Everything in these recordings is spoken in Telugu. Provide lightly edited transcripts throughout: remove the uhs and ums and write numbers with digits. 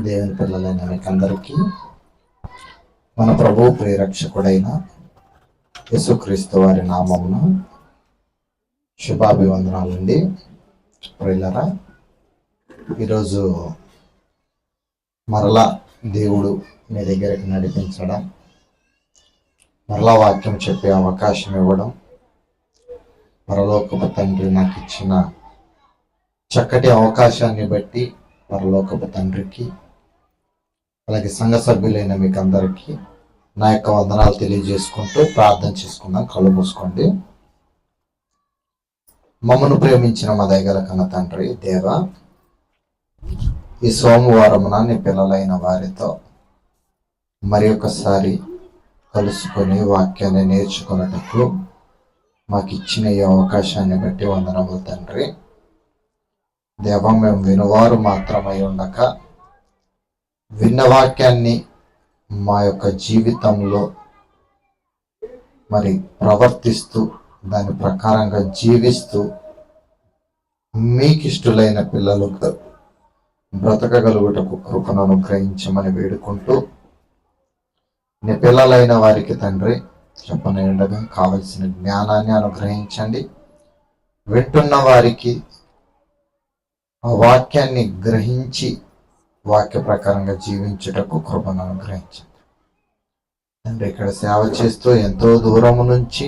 దేవుని పిల్లలైన మీకందరికీ మన ప్రభు ప్రియరక్షకుడైన యేసుక్రీస్తు వారి నామమున శుభాభివందనాలండి. ప్రియులారా, ఈరోజు మరలా దేవుడు మీ దగ్గరికి నడిపించడం, మరలా వాక్యం చెప్పే అవకాశం ఇవ్వడం, పరలోకపు తండ్రి నాకు ఇచ్చిన చక్కటి అవకాశాన్ని బట్టి పరలోకపు తండ్రికి, అలాగే సంఘ సభ్యులైన మీకు అందరికీ నా యొక్క వందనాలు తెలియజేసుకుంటూ ప్రార్థన చేసుకుందాం. కళ్ళు మూసుకోండి. మమ్మను ప్రేమించిన మా దయగల కన్న తండ్రి దేవ, ఈ సోమవారమున నీ పిల్లలైన వారితో మరి ఒకసారి కలుసుకొని వాక్యాన్ని నేర్చుకున్నటకు మాకు ఇచ్చిన ఈ అవకాశాన్ని బట్టి వందనములు తండ్రి. దేవ, మేము వినువారు మాత్రమై ఉండక విన్న వాక్యాన్ని మా యొక్క జీవితంలో మరి ప్రవర్తిస్తూ దాని ప్రకారంగా జీవిస్తూ మీకిష్టులైన పిల్లలకు బ్రతకగలుగుటకు కృపను అనుగ్రహించమని వేడుకుంటూ, నీ పిల్లలైన వారికి తండ్రి చెప్పనగా కావలసిన జ్ఞానాన్ని అనుగ్రహించండి. వింటున్న వారికి ఆ వాక్యాన్ని గ్రహించి వాక్య ప్రకారంగా జీవించుటకు కృపను అనుగ్రహించండి తండ్రి. ఇక్కడ సేవ చేస్తూ ఎంతో దూరము నుంచి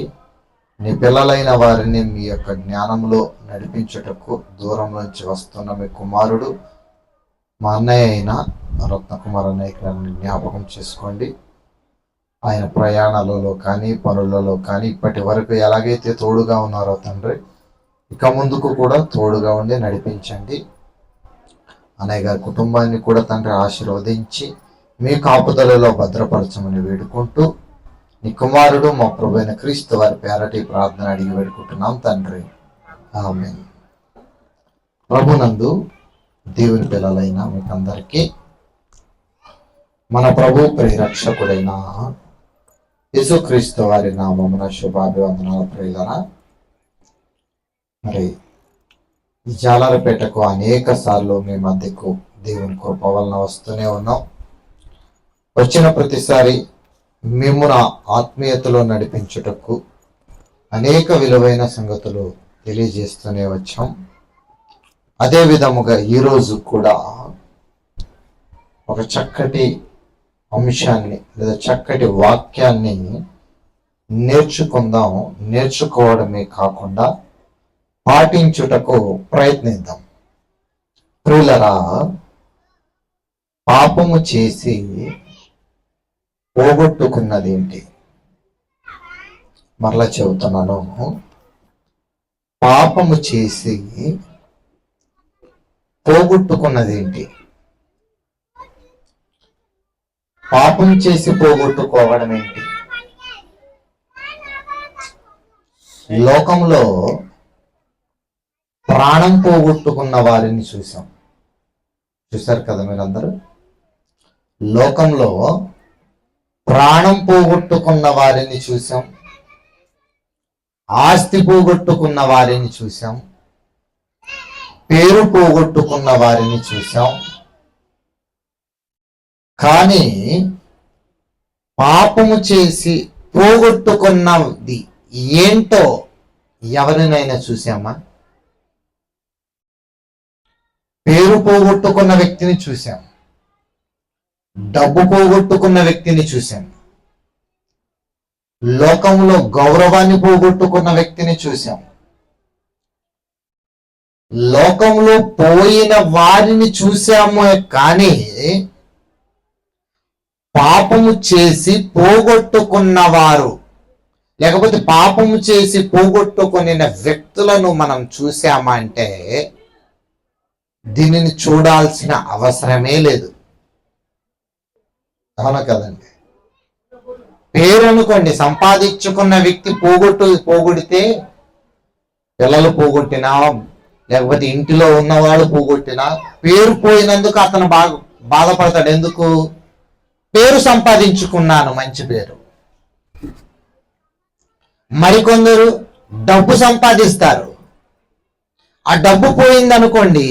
నీ పిల్లలైన వారిని మీ యొక్క జ్ఞానంలో నడిపించుటకు దూరం నుంచి వస్తున్న మీ కుమారుడు మా అన్నయ్య అయిన రత్నకుమార్ అన్నయ్యని జ్ఞాపకం చేసుకోండి. ఆయన ప్రయాణాలలో కానీ పనులలో కానీ ఇప్పటి వరకు ఎలాగైతే తోడుగా ఉన్నారో తండ్రి, ఇక ముందుకు కూడా తోడుగా ఉండి నడిపించండి. అన్నయ్య గారి కుటుంబాన్ని కూడా తండ్రి ఆశీర్వదించి మీ కాపుదలలో భద్రపరచమని వేడుకుంటూ, నీ కుమారుడు మా ప్రభువైన క్రీస్తు వారి పేరటి ప్రార్థన అడిగి వేడుకుంటున్నాం తండ్రి, ఆమేన్. ప్రభునందు దేవుని పిల్లలైన మీకందరికీ మన ప్రభు పరిరక్షకుడైన యేసుక్రీస్తు వారి నామమున శుభాభివందనాలు. ప్రియులారా, మరి ఈ జాలరపేటకు అనేక సార్లు మీ మధ్యకు దేవుని కృప వలన వస్తూనే ఉన్నాం. వచ్చిన ప్రతిసారి మేము నా ఆత్మీయతలో నడిపించుటకు అనేక విలువైన సంగతులు తెలియజేస్తూనే వచ్చాం. అదే విధముగా ఈరోజు కూడా ఒక చక్కటి అంశాన్ని లేదా చక్కటి వాక్యాన్ని నేర్చుకుందాం. నేర్చుకోవడమే కాకుండా పాటించుటకు ప్రయత్నిద్దాం. ప్రియులారా, పాపము చేసి పోగొట్టుకున్నది ఏంటి? మరలా చెబుతున్నాను, పాపము చేసి పోగొట్టుకున్నది ఏంటి? పాపం చేసి పోగొట్టుకోవడం ఏంటి? లోకంలో ప్రాణం పోగొట్టుకున్న వారిని చూశారు కదా మీరందరూ. లోకంలో ప్రాణం పోగొట్టుకున్న వారిని చూసాం, ఆస్తి పోగొట్టుకున్న వారిని చూసాం, పేరు పోగొట్టుకున్న వారిని చూసాం. కానీ పాపము చేసి పోగొట్టుకున్నది ఏంటో ఎవరినైనా చూసామా? పేరు పోగొట్టుకున్న వ్యక్తిని చూశాం, డబ్బు పోగొట్టుకున్న వ్యక్తిని చూశాం, లోకంలో గౌరవాన్ని పోగొట్టుకున్న వ్యక్తిని చూశాం. లోకంలో పోయిన వారిని చూశాము, కానీ పాపము చేసి పోగొట్టుకున్నవారు లేకపోతే పాపము చేసి పోగొట్టుకున్న వ్యక్తులను మనం చూశామా అంటే దీనిని చూడాల్సిన అవసరమే లేదు. అవునా కదండి? పేరు అనుకోండి, సంపాదించుకున్న వ్యక్తి పోగొడితే పిల్లలు పోగొట్టినా లేకపోతే ఇంటిలో ఉన్నవాళ్ళు పోగొట్టినా పేరు పోయినందుకు అతను బాధపడతాడు. ఎందుకు? పేరు సంపాదించుకున్నాను, మంచి పేరు. మరికొందరు డబ్బు సంపాదిస్తారు, ఆ డబ్బు పోయిందనుకోండి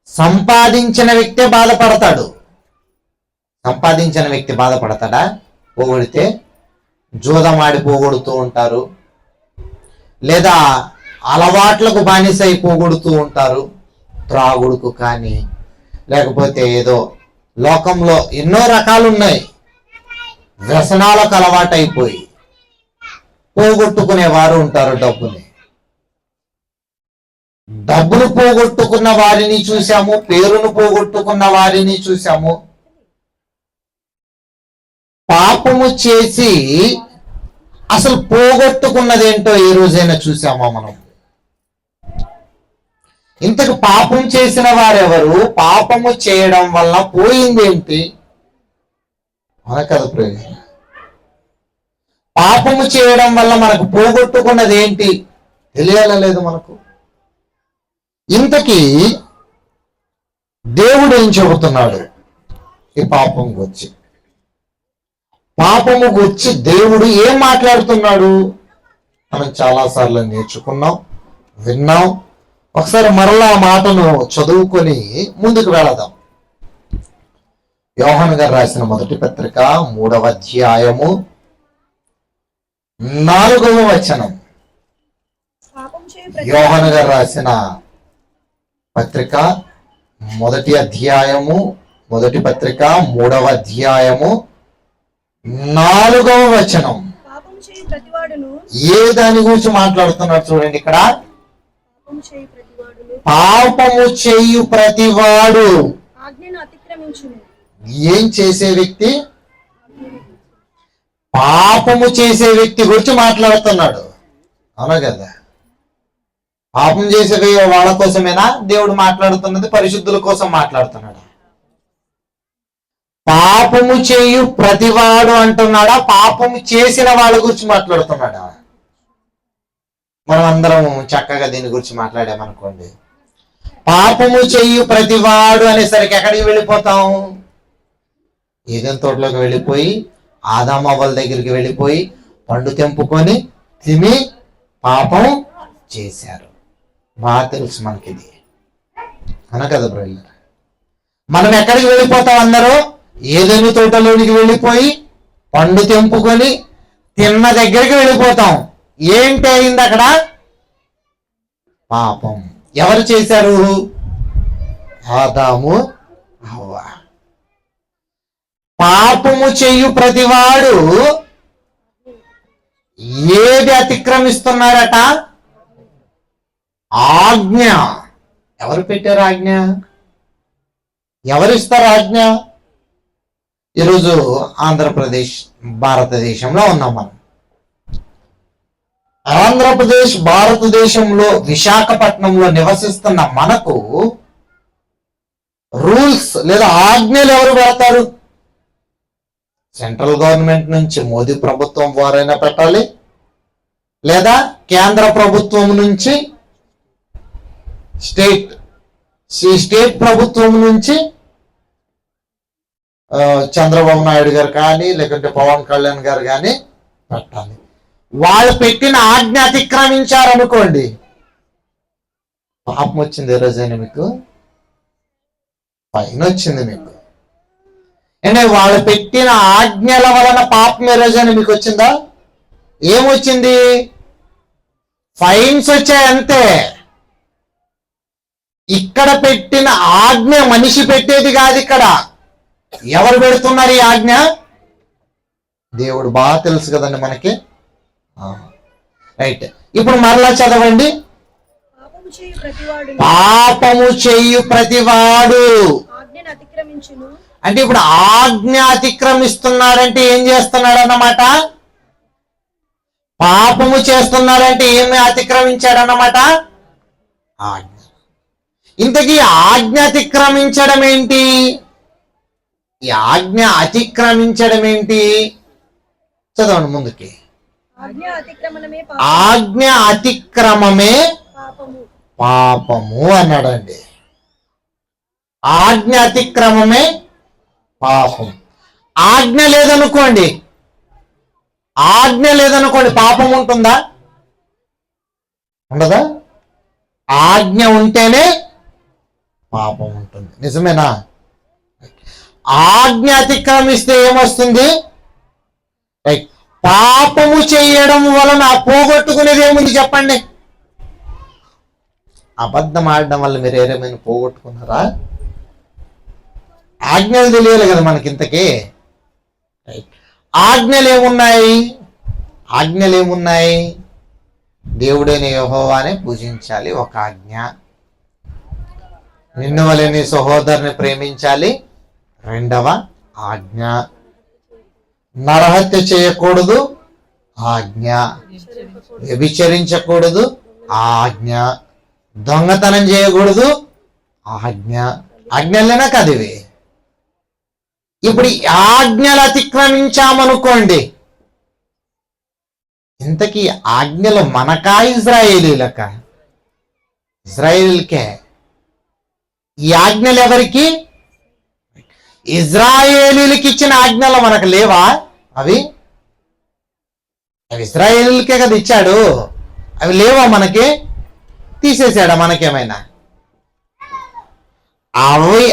సంపాదించిన వ్యక్తే బాధపడతాడు. సంపాదించిన వ్యక్తి బాధపడతాడా? పోగొడితే జూదమాడి పోగొడుతూ ఉంటారు, లేదా అలవాట్లకు బానిసై పోగొడుతూ ఉంటారు, త్రాగుడుకు కానీ, లేకపోతే ఏదో లోకంలో ఎన్నో రకాలు ఉన్నాయి, వ్యసనాలకు అలవాటైపోయి పోగొట్టుకునే వారు ఉంటారు. డబ్బులు పోగొట్టుకున్న వారిని చూసాము, పేరును పోగొట్టుకున్న వారిని చూసాము. పాపము చేసి అసలు పోగొట్టుకున్నదేంటో ఏ రోజైనా చూసామా మనం? ఇంతకు పాపం చేసిన వారెవరు? పాపము చేయడం వల్ల పోయిందేంటి? మనకది ప్రయోజనం. పాపము చేయడం వల్ల మనకు పోగొట్టుకున్నది ఏంటి తెలియాలలేదు మనకు. ఇంతకీ దేవుడు ఏం చెబుతున్నాడు ఈ పాపం గురించి? పాపము గురించి దేవుడు ఏం మాట్లాడుతున్నాడు మనం చాలాసార్లు నేర్చుకున్నాం, విన్నాం. ఒకసారి మరలా ఆ మాటను చదువుకొని ముందుకు వెళదాం. యోహాను గారు రాసిన మొదటి పత్రిక 3వ అధ్యాయము 4వ వచనం. యోహాను గారు రాసిన పత్రిక మొదటి అధ్యాయము, మొదటి పత్రిక 3వ అధ్యాయము 4వ వచనం. ఏ దాని గురించి మాట్లాడుతున్నాడు చూడండి ఇక్కడ. పాపము చేయు ప్రతివాడు. ఏం చేసే వ్యక్తి? పాపము చేసే వ్యక్తి గురించి మాట్లాడుతున్నాడు. అవునా కదా? పాపం చేసే వాళ్ళ కోసమేనా దేవుడు మాట్లాడుతున్నది? పరిశుద్ధుల కోసం మాట్లాడుతున్నాడా? పాపము చేయు ప్రతివాడు అంటున్నాడా? పాపము చేసిన వాళ్ళ గురించి మాట్లాడుతున్నాడా? మనం అందరం చక్కగా దీని గురించి మాట్లాడామనుకోండి, పాపము చేయు ప్రతివాడు అనేసరికి ఎక్కడికి వెళ్ళిపోతాం? ఏదైనా తోటలోకి వెళ్ళిపోయి ఆదాము అవ్వల దగ్గరికి వెళ్ళిపోయి పండు తెంపుకొని తిని పాపం చేశారు. బాగా తెలుసు మనకిది, అన కదా బ్రదర్? మనం ఎక్కడికి వెళ్ళిపోతాం? అందరూ ఏదైనా తోటలోనికి వెళ్ళిపోయి పండు తెంపుకొని తిన్న దగ్గరికి వెళ్ళిపోతాం. ఏంటి అయింది అక్కడ? పాపం. ఎవరు చేశారు? ఆదాము హవ్వ. పాపము చేయు ప్రతివాడు ఏది అతిక్రమిస్తున్నారట? ఆజ్ఞ. ఎవరు పెట్టారు ఆజ్ఞ? ఎవరిస్తారు ఆజ్ఞ? ఈరోజు ఆంధ్రప్రదేశ్ భారతదేశంలో ఉన్నాం మనం. ఆంధ్రప్రదేశ్ భారతదేశంలో విశాఖపట్నంలో నివసిస్తున్న మనకు రూల్స్ లేదా ఆజ్ఞలు ఎవరు పెడతారు? సెంట్రల్ గవర్నమెంట్ నుంచి మోదీ ప్రభుత్వం వారైనా పెట్టాలి, లేదా కేంద్ర ప్రభుత్వం నుంచి స్టేట్ ప్రభుత్వం నుంచి చంద్రబాబు నాయుడు గారు కానీ లేకుంటే పవన్ కళ్యాణ్ గారు కానీ పెట్టాలి. వాళ్ళు పెట్టిన ఆజ్ఞ అతిక్రమించారనుకోండి, పాపం వచ్చింది. ఏ రోజైనా మీకు ఫైన్ వచ్చింది మీకు? అంటే వాళ్ళు పెట్టిన ఆజ్ఞల వలన పాపం ఏ రోజైనా మీకు వచ్చిందా? ఏమొచ్చింది? ఫైన్స్ వచ్చాయి అంతే. ఇక్కడ పెట్టిన ఆజ్ఞ మనిషి పెట్టేది కాదు. ఇక్కడ ఎవరు పెడుతున్నారు ఈ ఆజ్ఞ? దేవుడు. బాగా తెలుసు కదండి మనకి. రైట్. ఇప్పుడు మరలా చదవండి. పాపము చేయు ప్రతివాడు. అంటే ఇప్పుడు ఆజ్ఞ అతిక్రమిస్తున్నారంటే ఏం చేస్తున్నాడు అన్నమాట? పాపము చేస్తున్నారంటే ఏమి అతిక్రమించాడన్నమాట? ఆజ్ఞ. ఇంతకీ ఆజ్ఞ అతిక్రమించడం ఏంటి? ఈ ఆజ్ఞ అతిక్రమించడం ఏంటి? చదవండి ముందుకి. ఆజ్ఞ అతిక్రమమే పాపము అన్నాడండి. ఆజ్ఞ అతిక్రమమే పాపం. ఆజ్ఞ లేదనుకోండి, పాపం ఉంటుందా? ఉండదా? ఆజ్ఞ ఉంటేనే పాపం ఉంటుంది. నిజమేనా? ఆజ్ఞ అతిక్రమిస్తే ఏమొస్తుంది? రైట్. పాపము చేయడం వలన పోగొట్టుకునేది ఏముంది చెప్పండి? అబద్ధం ఆడడం వల్ల మీరు ఏమైనా పోగొట్టుకున్నారా? ఆజ్ఞలు తెలియాలి కదా మనకి ఇంతకీ. రైట్. ఆజ్ఞలు ఏమున్నాయి? దేవుడైన యెహోవానే పూజించాలి ఒక ఆజ్ఞ. నిన్ను వలె నీ సహోదరుని ప్రేమించాలి రెండవ ఆజ్ఞ. నరహత్య చేయకూడదు ఆజ్ఞ. వ్యభిచరించకూడదు ఆజ్ఞ. దొంగతనం చేయకూడదు ఆజ్ఞ. ఆజ్ఞలేనా కదివి? ఇప్పుడు ఈ ఆజ్ఞలు అతిక్రమించామనుకోండి, ఇంతకీ ఆజ్ఞలు మనకా ఇజ్రాయేలీలక? ఇజ్రాయేలీలకే. ఈ ఆజ్ఞలు ఎవరికి? ఇజ్రాయేలీలకి ఇచ్చిన ఆజ్ఞలు మనకు లేవా? అవి ఇజ్రాయేలీలకే కదా ఇచ్చాడు. అవి లేవా మనకి? తీసేసాడా మనకేమైనా? అవి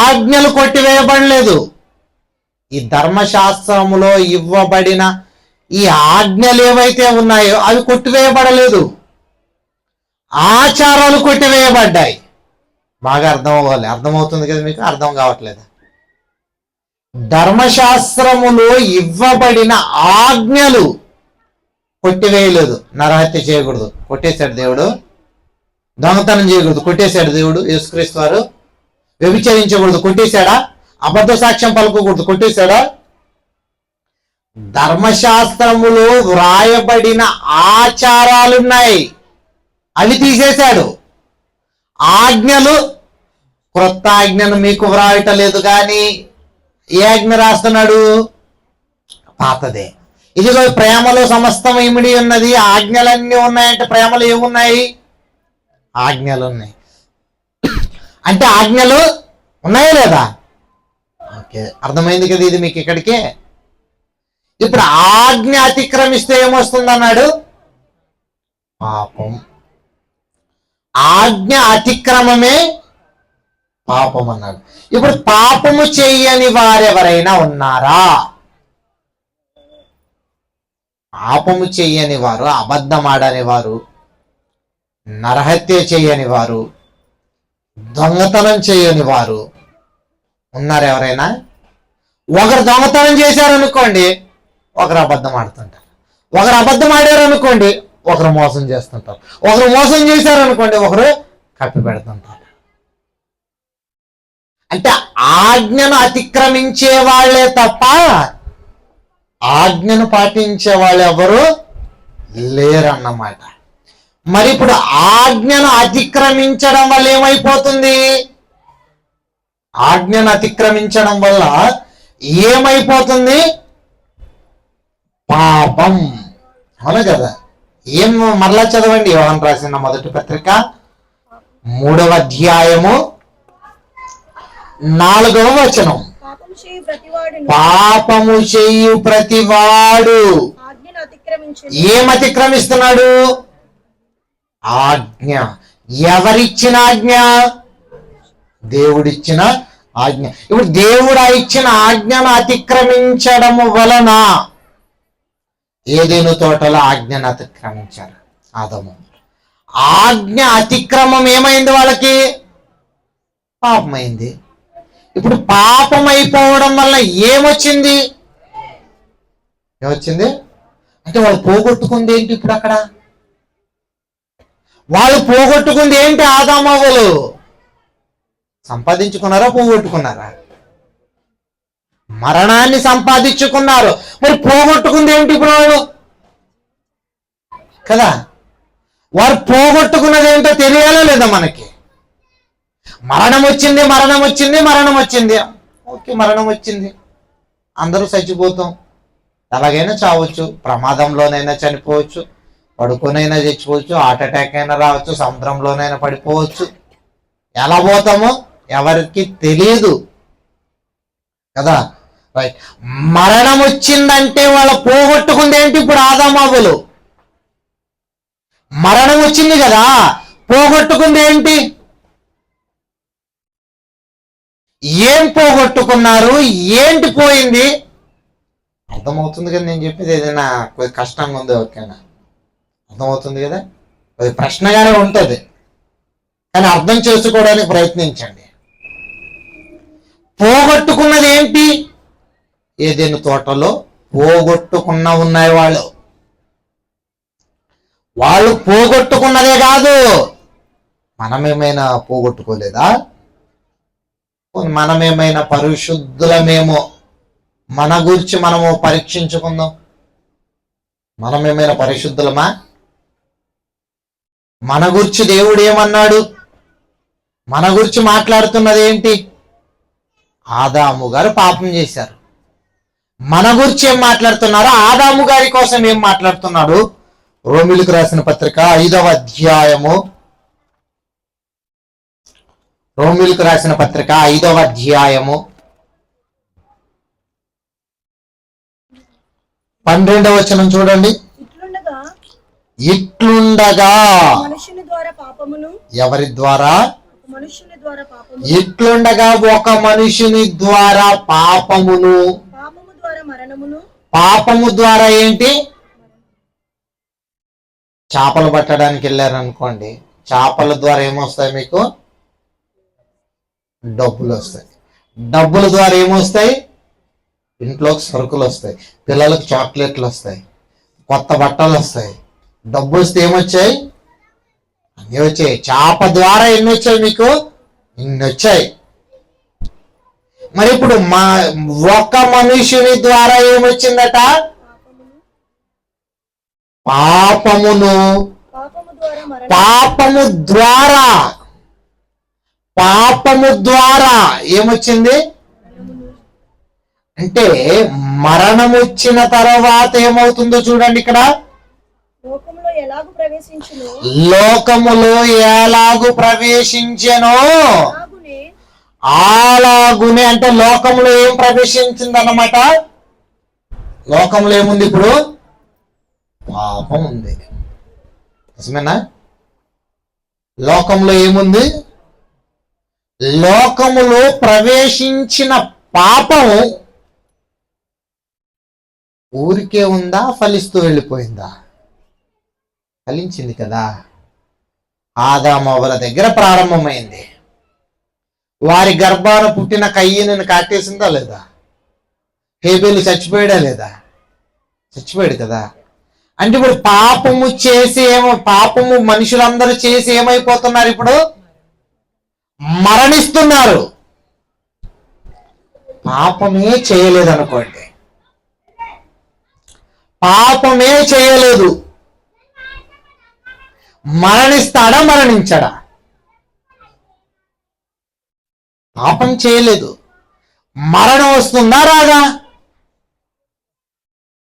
ఆజ్ఞలు కొట్టివేయబడలేదు. ఈ ధర్మశాస్త్రములో ఇవ్వబడిన ఈ ఆజ్ఞలు ఏవైతే ఉన్నాయో అవి కొట్టివేయబడలేదు, ఆచారాలు కొట్టివేయబడ్డాయి. బాగా అర్థమవుతుంది కదా మీకు? అర్థం కావట్లేదు. ధర్మశాస్త్రములో ఇవ్వబడిన ఆజ్ఞలు కొట్టివేయలేదు. నరహత్య చేయకూడదు, కొట్టేశాడు దేవుడు. దొంగతనం చేయకూడదు, కొట్టేశాడు దేవుడు యేసుక్రీస్తు వారు. వ్యభిచరించకూడదు, కొట్టేశాడా? అబద్ధ సాక్ష్యం పలుకోకూడదు, కొట్టేశాడా? ధర్మశాస్త్రములో వ్రాయబడిన ఆచారాలున్నాయి, అవి తీసేశాడు. ఆజ్ఞలు, క్రొత్త ఆజ్ఞను మీకు వ్రాయటలేదు కానీ ఏ ఆజ్ఞ రాస్తున్నాడు? పాతదే. ఇదిగో ప్రేమలో సమస్తం ఇమిడి ఉన్నది. ఆజ్ఞలన్నీ ఉన్నాయంటే ప్రేమలో ఏమున్నాయి? ఆజ్ఞలు ఉన్నాయి. అంటే ఆజ్ఞలు ఉన్నాయా లేదా? ఓకే, అర్థమైంది కదా ఇది మీకు ఇక్కడికే. ఇప్పుడు ఆజ్ఞ అతిక్రమిస్తే ఏమొస్తుంది అన్నాడు? పాపం. ఆజ్ఞ అతిక్రమమే పాపం అన్నాడు. ఇప్పుడు పాపము చేయని వారెవరైనా ఉన్నారా? పాపము చేయని వారు, అబద్ధం ఆడని వారు, నరహత్య చేయని వారు, దొంగతనం చేయని వారు ఉన్నారు ఎవరైనా? ఒకరు దొంగతనం చేశారనుకోండి, ఒకరు అబద్ధం ఆడుతుంటారు. ఒకరు అబద్ధం ఆడారు అనుకోండి, ఒకరు మోసం చేస్తుంటారు. ఒకరు మోసం చేశారనుకోండి, ఒకరు కప్పి పెడుతుంటారు. అంటే ఆజ్ఞను అతిక్రమించే వాళ్ళే తప్ప ఆజ్ఞను పాటించే వాళ్ళు ఎవరు లేరన్నమాట. మరి ఇప్పుడు ఆజ్ఞను అతిక్రమించడం వల్ల ఏమైపోతుంది? ఆజ్ఞను అతిక్రమించడం వల్ల ఏమైపోతుంది? పాపం. అవును కదా? ఏం మరలా చదవండి. యోహాను రాసిన మొదటి పత్రిక 3వ అధ్యాయము 4వ వచనం. పాపము చేయు ప్రతివాడు ఏం అతిక్రమిస్తున్నాడు? ఆజ్ఞ. ఎవరిచ్చిన ఆజ్ఞ? దేవుడిచ్చిన ఆజ్ఞ. ఇప్పుడు దేవుడు ఇచ్చిన ఆజ్ఞను అతిక్రమించడము వలన ఏదెను తోటలో ఆజ్ఞను అతిక్రమించారు ఆదాము. ఆజ్ఞ అతిక్రమం ఏమైంది? వాళ్ళకి పాపమైంది. ఇప్పుడు పాపం అయిపోవడం వల్ల ఏమొచ్చింది? అంటే వాళ్ళు పోగొట్టుకుంది ఏంటి? ఇప్పుడు అక్కడ వాళ్ళు పోగొట్టుకుంది ఏంటి? ఆదామవ్వలు సంపాదించుకున్నారా, పోగొట్టుకున్నారా? మరణాన్ని సంపాదించుకున్నారు. మరి పోగొట్టుకుంది ఏంటి ఇప్పుడు వాళ్ళు? కదా, వారు పోగొట్టుకున్నది ఏంటో తెలియాలా లేదా మనకి? మరణం వచ్చింది. ఓకే, మరణం వచ్చింది, అందరూ చచ్చిపోతాం. ఎలాగైనా చావచ్చు, ప్రమాదంలోనైనా చనిపోవచ్చు, పడుకొనైనా చచ్చిపోవచ్చు, హార్ట్ అటాక్ అయినా రావచ్చు, సముద్రంలోనైనా పడిపోవచ్చు. ఎలా పోతామో ఎవరికి తెలియదు కదా. రైట్. మరణం వచ్చిందంటే వాళ్ళ పోగొట్టుకుంది ఏంటి? ఇప్పుడు ఆదామవ్వలు మరణం వచ్చింది కదా, పోగొట్టుకుంది ఏంటి? ఏం పోగొట్టుకున్నారు? ఏంటి పోయింది? అర్థమవుతుంది కదా నేను చెప్పేది? ఏదైనా కొద్ది కష్టంగా ఉంది ఓకేనా? అర్థమవుతుంది కదా? అది ప్రశ్నగానే ఉంటుంది, కానీ అర్థం చేసుకోవడానికి ప్రయత్నించండి. పోగొట్టుకున్నది ఏంటి? ఏదైనా తోటలో పోగొట్టుకున్న ఉన్నాయి వాళ్ళు పోగొట్టుకున్నదే కాదు. మనమేమైనా పోగొట్టుకోలేదా? మనమేమైనా పరిశుద్ధులమేమో, మన గురించి మనము పరీక్షించుకుందాం. మనమేమైనా పరిశుద్ధులమా? మన గురించి దేవుడు ఏమన్నాడు? మన గురించి మాట్లాడుతున్నది ఏంటి? ఆదాము గారు పాపం చేశారు. మన గురించి ఏం మాట్లాడుతున్నారు? ఆదాము గారి కోసం ఏం మాట్లాడుతున్నాడు? రోమిలకు రాసిన పత్రిక 5వ అధ్యాయము, రోమిలకు రాసిన పత్రిక 5వ అధ్యాయము 12వ వచనం చూడండి. ఇట్లుండగా మనుషుని ద్వారా పాపమును, ఎవరి ద్వారా? మనుషుని ద్వారా పాపము, ఇట్లుండగా ఒక మనుషుని ద్వారా పాపమును, పాపము ద్వారా మరణమును. పాపము ద్వారా ఏంటి? చేపలు పట్టడానికి వెళ్ళారనుకోండి, చేపల ద్వారా ఏమొస్తాయి మీకు? డబ్బులు వస్తాయి. డబ్బుల ద్వారా ఏమొస్తాయి? ఇంట్లోకి సరుకులు వస్తాయి, పిల్లలకు చాక్లెట్లు వస్తాయి, కొత్త బట్టలు వస్తాయి. డబ్బు వస్తే ఏమొచ్చాయి? అన్నీ వచ్చాయి. చేప ద్వారా ఎన్ని వచ్చాయి మీకు? ఇన్ని వచ్చాయి. మరి ఇప్పుడు ఒక మనుషుని ద్వారా ఏమొచ్చిందట? పాపమును. పాపము ద్వారా ఏమొచ్చింది అంటే, మరణం వచ్చిన తర్వాత ఏమవుతుందో చూడండి ఇక్కడ. లోకములో ఎలాగు ప్రవేశించెనో అలాగునే, అంటే లోకంలో ఏం ప్రవేశించింది అన్నమాట? లోకంలో ఏముంది ఇప్పుడు? పాపం ఉంది. నిజమేనా? లోకంలో ఏముంది? లోకములో ప్రవేశించిన పాపం ఊరికే ఉందా? ఫలిస్తూ వెళ్ళిపోయిందా? ఫలించింది కదా. ఆదాము అవ్వల దగ్గర ప్రారంభమైంది. వారి గర్భాన పుట్టిన కయ్యను కాటేసిందా లేదా? హేబేలు చచ్చిపోయాడా లేదా? చచ్చిపోయాడు కదా. అంటే ఇప్పుడు పాపము మనుషులందరూ చేసి ఏమైపోతున్నారు? ఇప్పుడు మరణిస్తున్నారు. పాపమే చేయలేదు అనుకోండి, పాపమే చేయలేదు, మరణిస్తాడా? మరణించడా? పాపం చేయలేదు, మరణం వస్తుందా? రాదా?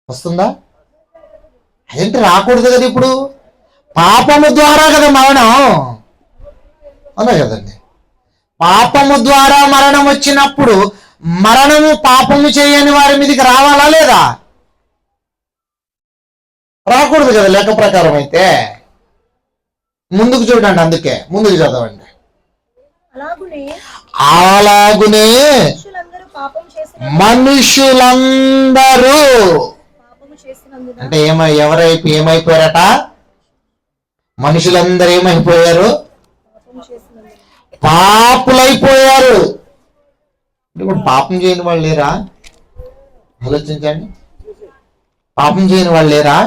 వస్తుందా? అదేంటి రాకూడదు కదా? ఇప్పుడు పాపము ద్వారా కదా మరణం, అలా కదండి. పాపము ద్వారా మరణం వచ్చినప్పుడు మరణము పాపము చేయని వారి మీదకి రావాలా లేదా? రాకూడదు కదా లెక్క ప్రకారం. అయితే ముందుకు చూడండి, అందుకే ముందుకు చదవండి. అలాగునే మనుషులందరూ అంటే ఏమైపోయారట? మనుషులందరూ ఏమైపోయారు? పాపులైపోయారు. ఇప్పుడు పాపం చేయని వాళ్ళు లేరా? ఆలోచించండి. పాపం చేయని వాళ్ళు లేరా?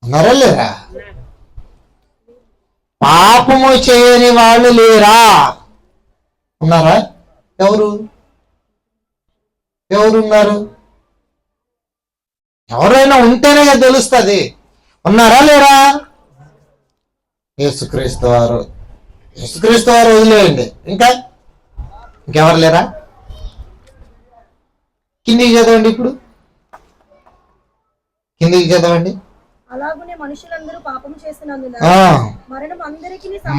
ఉన్నారా? లేరా? పాపము చేయని వాళ్ళు లేరా? ఉన్నారా? ఎవరున్నారు? ఎవరైనా ఉంటేనే కదా తెలుస్తుంది. ఉన్నారా? లేరా? యేసుక్రీస్తు వారు వదిలేయండి. ఇంకెవరు లేరా? కిందికి చదవండి. ఇప్పుడు కిందికి చదవండి.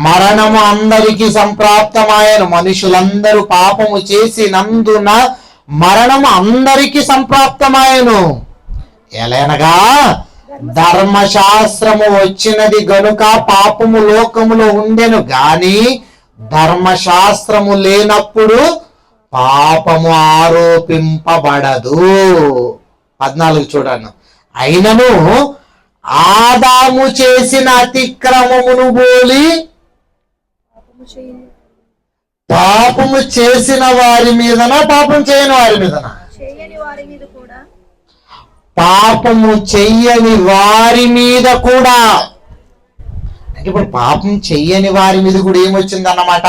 మరణము అందరికి సంప్రాప్తమాయను. మనుషులందరూ పాపము చేసినందున మరణము అందరికి సంప్రాప్తమాయను. ఎలనగా ధర్మశాస్త్రము వచ్చినది గనుక పాపము లోకములో ఉండెను గాని ధర్మశాస్త్రము లేనప్పుడు పాపము ఆరోపింపబడదు. 14 చూడండి. అయినను ఆదాము చేసిన అతిక్రమమును బోలి పాపము చేయని పాపము చేసిన వారి మీదన, పాపం చేయని వారి మీదన, చేయని వారి మీద కూడా పాపము చెయ్యని వారి మీద కూడా. అంటే ఇప్పుడు పాపం చెయ్యని వారి మీద కూడా ఏమొచ్చింది అన్నమాట?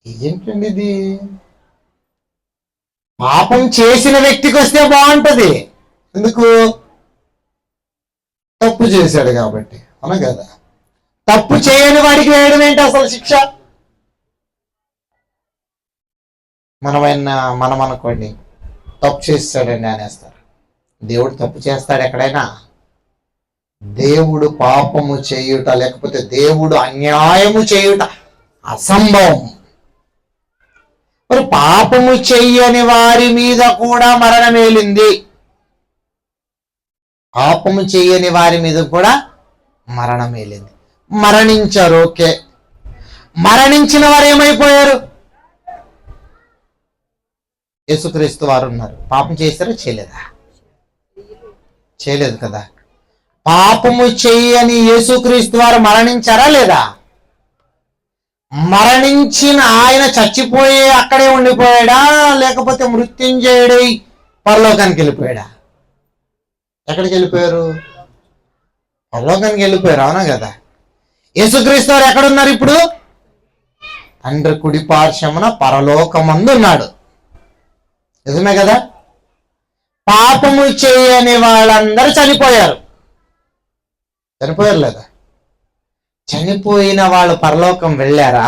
ఏంటండి ఇది? పాపం చేసిన వ్యక్తికి వస్తే బాగుంటది. ఎందుకు? తప్పు చేశాడు కాబట్టి, అవునా కదా? తప్పు చేయని వాడికి వేయడం ఏంటి అసలు శిక్ష? మనం అనుకోండి, తప్పు చేస్తాడండి అనేస్తారు. దేవుడు తప్పు చేస్తాడు ఎక్కడైనా? దేవుడు పాపము చేయుట, లేకపోతే దేవుడు అన్యాయము చేయుట అసంభవం. మరి పాపము చెయ్యని వారి మీద కూడా మరణమేలింది. పాపము చెయ్యని వారి మీద కూడా మరణమేలింది. మరణించారు, ఓకే. మరణించిన వారు ఏమైపోయారు? యేసుక్రీస్తు వారు ఉన్నారు. పాపం చేస్తారా? చేయలేదా? చేయలేదు కదా. పాపము చేయని యేసుక్రీస్తు వారు మరణించారా లేదా? మరణించిన ఆయన చచ్చిపోయి అక్కడే ఉండిపోయాడా, లేకపోతే మృత్యుంజయుడై పరలోకానికి వెళ్ళిపోయాడా? ఎక్కడికి వెళ్ళిపోయారు? పరలోకానికి వెళ్ళిపోయారు, అవునా కదా? యేసుక్రీస్తు వారు ఎక్కడున్నారు ఇప్పుడు? తండ్రి కుడి పార్శ్వమున పరలోకమందు ఉన్నాడు. నిజమే కదా? పాపము చేయని వాళ్ళందరూ చనిపోయారు. చనిపోయారు లేదా? చనిపోయిన వాళ్ళు పరలోకం వెళ్ళారా?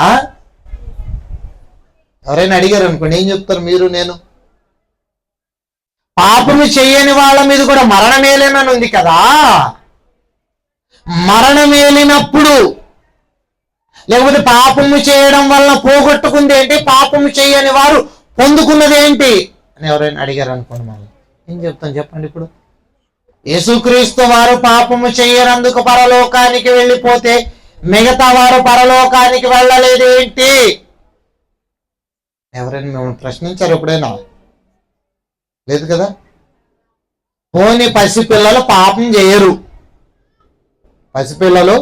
ఎవరైనా అడిగారు అనుకోండి, ఏం చెప్తారు మీరు? నేను పాపము చేయని వాళ్ళ మీద కూడా మరణమేలేనని ఉంది కదా. మరణమేలినప్పుడు, లేకపోతే పాపము చేయడం వల్ల పోగొట్టుకుంది ఏంటి, పాపము చేయని వారు పొందుకున్నది ఏంటి అని ఎవరైనా అడిగారు అనుకోండి, మనం ఏం చెప్తాం చెప్పండి? ఇప్పుడు యేసుక్రీస్తు వారు పాపము చేయనందుకు పరలోకానికి వెళ్ళిపోతే మిగతా వారు పరలోకానికి వెళ్ళలేదు ఏంటి? ఎవరైనా మిమ్మల్ని ప్రశ్నించారు ఎప్పుడైనా? లేదు కదా. పోనీ పసిపిల్లలు పాపం చేయరు, పసిపిల్లలు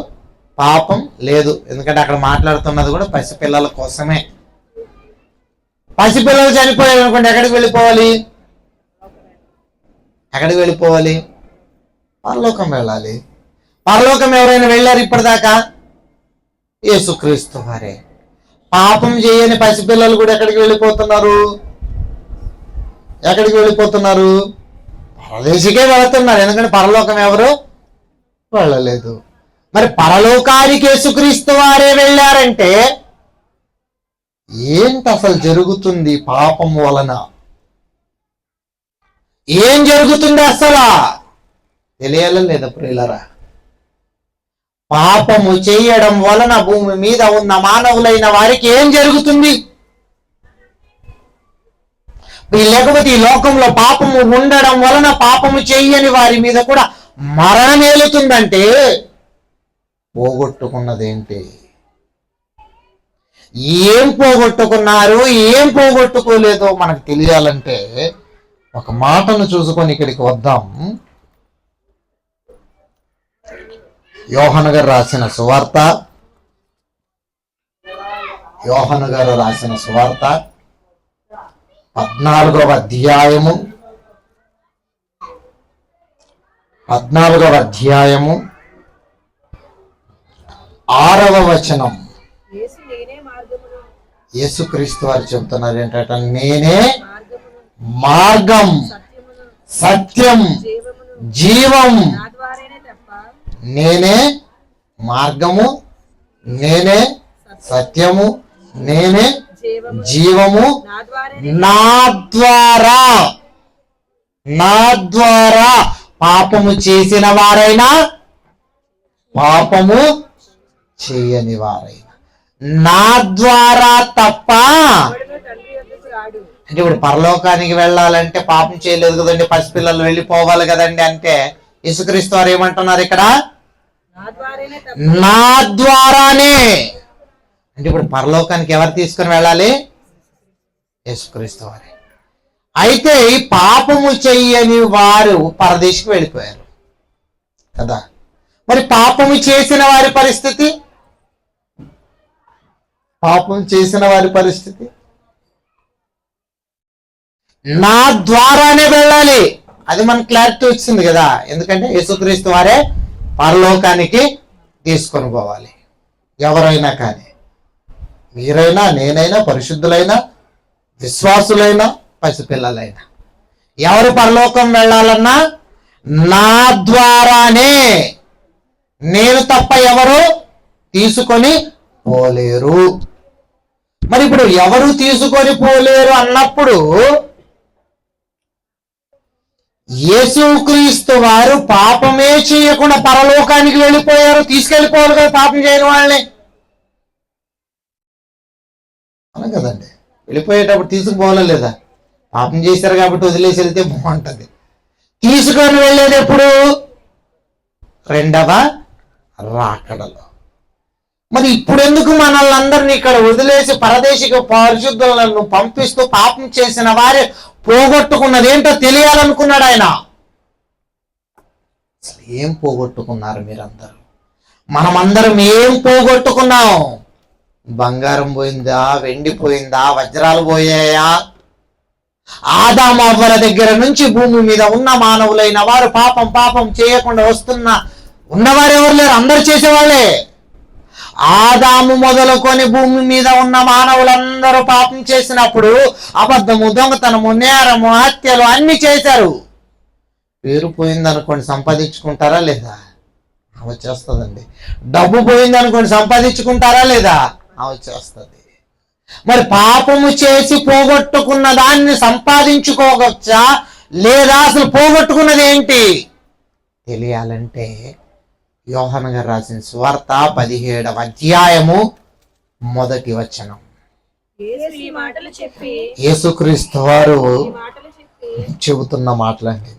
పాపం లేదు, ఎందుకంటే అక్కడ మాట్లాడుతున్నది కూడా పసిపిల్లల కోసమే. పసిపిల్లలు చనిపోయారు అనుకోండి, ఎక్కడికి వెళ్ళిపోవాలి? ఎక్కడికి వెళ్ళిపోవాలి? పరలోకం వెళ్ళాలి. పరలోకం ఎవరైనా వెళ్ళారు ఇప్పటిదాకా? యేసుక్రీస్తు వారే. పాపం చేయని పసిపిల్లలు కూడా ఎక్కడికి వెళ్ళిపోతున్నారు? ఎక్కడికి వెళ్ళిపోతున్నారు? పరదేశికే వెళుతున్నారు, ఎందుకంటే పరలోకం ఎవరు వెళ్ళలేదు. మరి పరలోకానికి యేసుక్రీస్తు వారే వెళ్ళారంటే ఏంటి అసలు జరుగుతుంది? పాపం వలన ఏం జరుగుతుంది అసలు తెలియాలా లేదా ప్రియులరా? పాపము చేయడం వలన భూమి మీద ఉన్న మానవులైన వారికి ఏం జరుగుతుంది? లేకపోతే ఈ లోకంలో పాపము ఉండడం వలన పాపము చేయని వారి మీద కూడా మరణం ఏలుతుందంటే పోగొట్టుకున్నదేంటి? ఏం పోగొట్టుకున్నారు, ఏం పోగొట్టుకోలేదో మనకు తెలియాలంటే ఒక మాటను చూసుకొని ఇక్కడికి వద్దాం. యోహాను గారు రాసిన సువార్త, యోహాను గారు రాసిన సువార్త 14వ అధ్యాయము 6వ వచనం. యేసుక్రీస్తు వారు చెబుతున్నారు ఏంటంటే, నేనే మార్గం, సత్యం, జీవం. నేనే మార్గము, నేనే సత్యము, నేనే జీవము. నా ద్వారా పాపము చేసిన వారైనా పాపము చేయని వారైనా నా ద్వారా తప్ప. అంటే ఇప్పుడు పరలోకానికి వెళ్ళాలంటే పాపం చేయలేదు కదండి, పసిపిల్లలు వెళ్ళిపోవాలి కదండి. అంటే యేసుక్రీస్తు వారు ఏమంటున్నారు ఇక్కడ? నా ద్వారానే నా ద్వారానే. అంటే ఇప్పుడు పరలోకానికి ఎవరు తీసుకుని వెళ్ళాలి? యేసుక్రీస్తు వారే. అయితే ఈ పాపము చెయ్యని వారు పరదేశికి వెళ్ళిపోయారు కదా. మరి పాపము చేసిన వారి పరిస్థితి, పాపం చేసిన వారి పరిస్థితి నా ద్వారానే వెళ్ళాలి. అది మనకు క్లారిటీ వచ్చింది కదా. ఎందుకంటే యేసుక్రీస్తు వారే పరలోకానికి తీసుకొని పోవాలి. ఎవరైనా కానీ, మీరైనా, నేనైనా, పరిశుద్ధులైనా, విశ్వాసులైనా, పసిపిల్లలైనా, ఎవరు పరలోకం వెళ్ళాలన్నా నా ద్వారానే. నేను తప్ప ఎవరు తీసుకొని పోలేరు. మరి ఇప్పుడు ఎవరు తీసుకొని పోలేరు అన్నప్పుడు యేసుక్రీస్తు వారు పాపమే చేయకుండా పరలోకానికి వెళ్ళిపోయారు. తీసుకెళ్ళిపోవాలి కదా పాపం చేయని వాళ్ళని. అవును కదండి. వెళ్ళిపోయేటప్పుడు తీసుకుపోవాలా లేదా? పాపం చేశారు కాబట్టి వదిలేసి వెళ్తే బాగుంటుంది. తీసుకొని వెళ్ళేది ఎప్పుడు? రెండవ రాకడలో. మరి ఇప్పుడు ఎందుకు మనల్ని అందరినీ ఇక్కడ వదిలేసి పరదేశిక పరిశుద్ధులను పంపిస్తూ పాపం చేసిన వారే పోగొట్టుకున్నది ఏంటో తెలియాలనుకున్నాడు ఆయన. అసలు ఏం పోగొట్టుకున్నారు మీరందరూ? మనమందరం ఏం పోగొట్టుకున్నాం? బంగారం పోయిందా? వెండి పోయిందా? వజ్రాలు పోయాయా? ఆదాము అవ్వల దగ్గర నుంచి భూమి మీద ఉన్న మానవులైన వారు పాపం చేయకుండా ఉన్నవారు ఎవరు లేరు, అందరు చేసేవాళ్ళే. ఆదాము మొదలుకొని భూమి మీద ఉన్న మానవులందరూ పాపం చేసినప్పుడు అబద్ధము, దొంగతనము, నేరము, హత్యలు అన్ని చేశారు. పేరు పోయిందనుకోండి, సంపాదించుకుంటారా లేదా? వచ్చేస్తుందండి. డబ్బు పోయిందనుకోండి, సంపాదించుకుంటారా లేదా? వచ్చేస్తుంది. మరి పాపము చేసి పోగొట్టుకున్న దాన్ని సంపాదించుకోవచ్చా లేదా? అసలు పోగొట్టుకున్నది ఏంటి తెలియాలంటే యోహాను గారు రాసిన సువార్త 17వ అధ్యాయము 1వ వచనం. యేసు ఈ మాటలు చెప్పి యేసుక్రీస్తు వారు చెబుతున్న మాటలండి.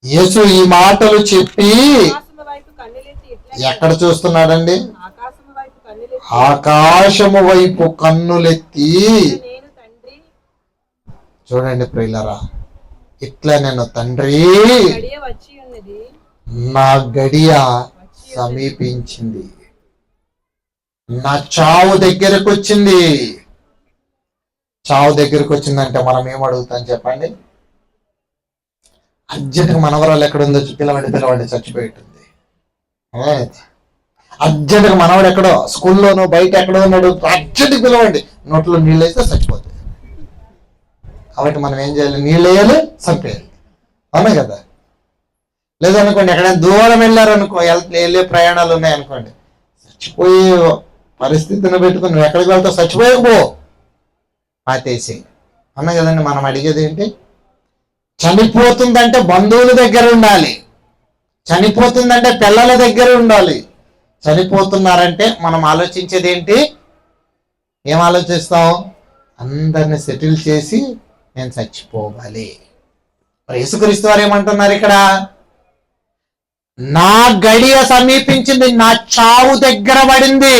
యేసు ఈ మాటలు చెప్పి ఆకాశము వైపు కన్నులెత్తి ఇట్లా ఎక్కడ చూస్తున్నాడండి? ఆకాశము వైపు కన్నులెత్తి ఆకాశము వైపు కన్నులెత్తి నేను తండ్రి చూడండి ప్రియులరా, ఇట్లా నేను తండ్రి, గడియ వచ్చి ఉన్నది, నా గడియ సమీపించింది, నా చావు దగ్గరకు వచ్చింది. చావు దగ్గరకు వచ్చిందంటే మనం ఏం అడుగుతాం చెప్పండి? అర్జెంట్గా మనవరాలు ఎక్కడుందో పిలవండి చచ్చిపోయింది. అర్జెంట్గా మనవాడు ఎక్కడో స్కూల్లోనో బయట ఎక్కడో ఉన్నాడు, అర్జెంట్గా పిలవండి. నోట్లో నీళ్ళు వేస్తే చచ్చిపోతుంది. కాబట్టి మనం ఏం చేయాలి? నీళ్ళు వేయాలి, చంపేయాలి. అవునా కదా? లేదనుకోండి, ఎక్కడైనా దూరం వెళ్ళారనుకో, వెళ్ళే ప్రయాణాలు ఉన్నాయనుకోండి, చచ్చిపోయే పరిస్థితిని పెట్టుకుని నువ్వు ఎక్కడికి వెళ్తావు? చచ్చిపోయకపో, పాతేసి. అన్నా కదండి. మనం అడిగేది ఏంటి? చనిపోతుందంటే బంధువుల దగ్గర ఉండాలి, చనిపోతుందంటే పిల్లల దగ్గర ఉండాలి. చనిపోతున్నారంటే మనం ఆలోచించేది ఏంటి? ఏం ఆలోచిస్తాం? అందరిని సెటిల్ చేసి నేను చచ్చిపోవాలి. యేసుక్రీస్తు వారు ఏమంటున్నారు ఇక్కడ? నా గడియ సమీపించింది, నా చావు దగ్గర పడింది.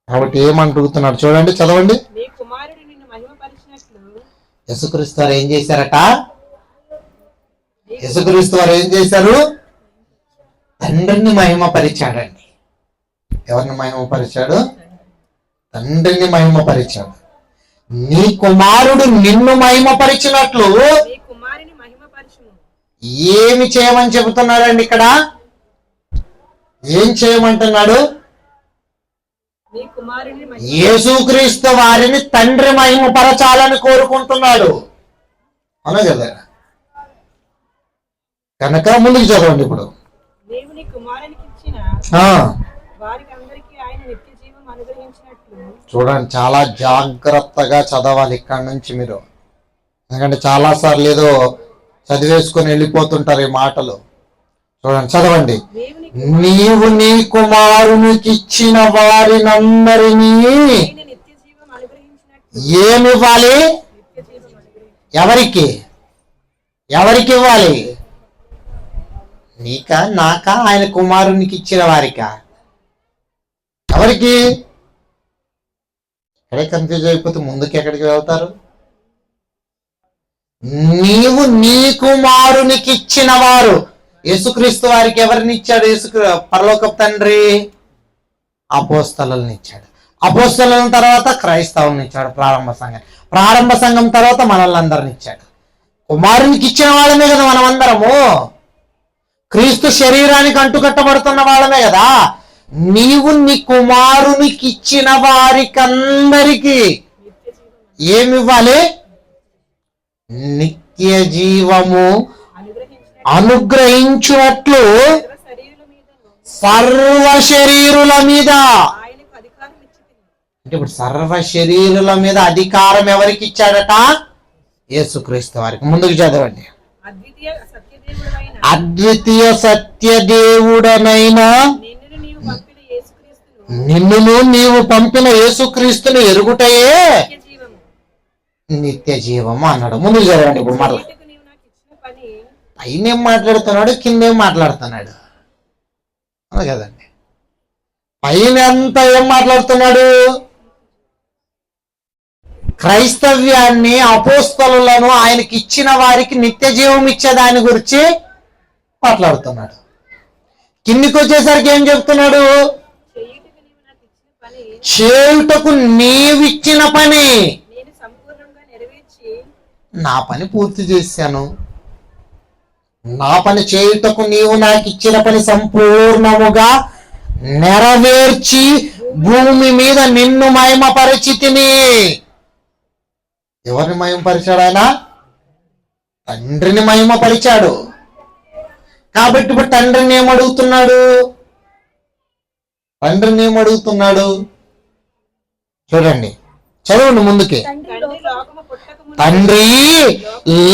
కాబట్టి ఏమంటున్నాడు చూడండి, చదవండి. నీ కుమారుడు నిన్ను మహిమపరిచినట్లు యేసుక్రీస్తు వారు ఏం చేశారట? యేసుక్రీస్తు వారు ఏం చేశారు? తండ్రిని మహిమపరిచాడండి. ఎవరిని మహిమపరిచాడు? తండ్రిని మహిమపరిచాడు. నీ కుమారుడు నిన్ను మహిమపరిచినట్లు నీ కుమారుని మహిమపరచుము. ఏమి చేయమని చెబుతున్నాడండి ఇక్కడ? ఏం చేయమంటున్నాడు? నీ కుమారుని యేసుక్రీస్తు వారిని తండ్రి మహిమపరచాలని కోరుకుంటున్నాడు. అవునా కదా? కనుక ముందుకు చదవండి ఇప్పుడు. నీవు నీ కుమారునికి ఇచ్చిన వారికి అందరికీ ఆయన నిత్య జీవం అనుగ్రహించినట్లు. చూడండి, చాలా జాగ్రత్తగా చదవాలి ఇక్కడి నుంచి మీరు. ఎందుకంటే చాలా సార్లు ఏదో చదివేసుకొని వెళ్ళిపోతుంటారు ఈ మాటలు. చూడండి, చదవండి. నీవు నీ కుమారునికి ఇచ్చిన వారినందరినీ ఆయన నిత్య జీవం అనుగ్రహించినట్లు. ఏమివ్వాలి? నిత్య జీవం అనుగ్రహించి ఎవరికి ఇవ్వాలి? నీకా నాకా ఆయన కుమారునికి ఇచ్చిన వారికా? ఎవరికి? ఎక్కడే కన్ఫ్యూజ్ అయిపోతే ముందుకు ఎక్కడికి వెళ్తారు? నీవు నీ కుమారునికి ఇచ్చిన వారు. యేసుక్రీస్తు వారికి ఎవరిని ఇచ్చాడు? పరలోకపు తండ్రి అపోస్తలుల్ని ఇచ్చాడు. అపోస్తలుల తర్వాత క్రైస్తవుల్ని ఇచ్చాడు. ప్రారంభ సంఘం తర్వాత మనల్ని అందరిని ఇచ్చాడు. కుమారునికి ఇచ్చిన వాళ్ళమే కదా మనమందరము. క్రీస్తు శరీరానికి అంటుకట్టబడుతున్న వాళ్ళమే కదా. నీవు నీ కుమారునికి ఇచ్చిన వారికందరికీ ఏమివ్వాలి? నిత్య జీవము అనుగ్రహించునట్లు సర్వ శరీరుల మీద. అంటే ఇప్పుడు సర్వ శరీరుల మీద అధికారం ఎవరికి ఇచ్చాడట? యేసుక్రీస్తు వారికి. ముందుకు చదవండి. అద్వితీయ సత్యదేవుడనైనా నిన్ను నీవు పంపిన యేసుక్రీస్తుని ఎరుగుటయే నిత్య జీవము అన్నాడు. ముందుకు చదవండి. ఇప్పుడు మరలా పైన ఏం మాట్లాడుతున్నాడు, కింద ఏం మాట్లాడుతున్నాడు అలా కదండి. పైన అంతా ఏం మాట్లాడుతున్నాడు? క్రైస్తవ్యాన్ని, అపోస్తలులను ఆయనకి ఇచ్చిన వారికి నిత్య జీవం ఇచ్చే దాని గురించి మాట్లాడుతున్నాడు. కిందికి వచ్చేసరికి ఏం చెప్తున్నాడు? చేయుటకు నీవిచ్చిన పని నా పని పూర్తి చేశాను. నా పని చేయుటకు నీవు నాకు ఇచ్చిన పని సంపూర్ణముగా నెరవేర్చి భూమి మీద నిన్ను మహిమపరిచితిని. ఎవరిని మహిమపరిచాడు? ఆయన తండ్రిని మహిమపరిచాడు. కాబట్టి ఇప్పుడు తండ్రిని ఏమడుగుతున్నాడు? చూడండి, చదవండి ముందుకే. తండ్రి